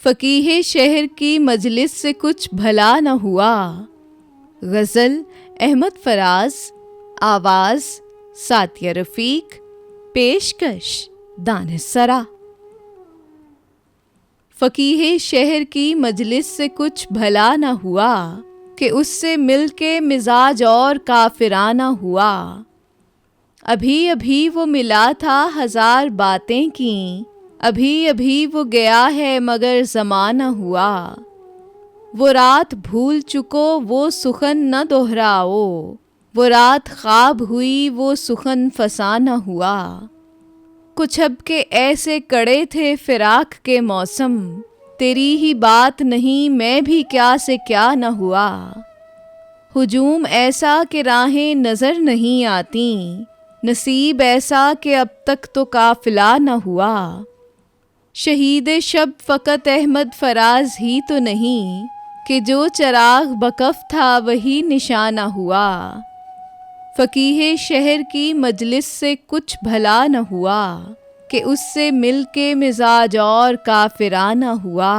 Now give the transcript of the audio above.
फ़कीहे शहर की मजलिस से कुछ भला न हुआ। गज़ल अहमद फराज, आवाज़ सातिया रफ़ीक, पेशकश दानिशसरा। फ़कीहे शहर की मजलिस से कुछ भला न हुआ कि उससे मिल के मिजाज और काफिराना हुआ। अभी अभी वो मिला था हज़ार बातें की, अभी अभी वो गया है मगर ज़माना हुआ। वो रात भूल चुको वो सुखन न दोहराओ, वो रात ख्वाब हुई वो सुखन फसाना हुआ। कुछ अब के ऐसे कड़े थे फिराक के मौसम, तेरी ही बात नहीं मैं भी क्या से क्या न हुआ। हुजूम ऐसा कि राहें नज़र नहीं आती, नसीब ऐसा कि अब तक तो काफिला न हुआ। शहीद शब फ़कत अहमद फराज ही तो नहीं, कि जो चराग बकफ था वही निशाना हुआ। फ़कीहे शहर की मजलिस से कुछ भला न हुआ कि उससे मिल के मिजाज और काफिराना हुआ।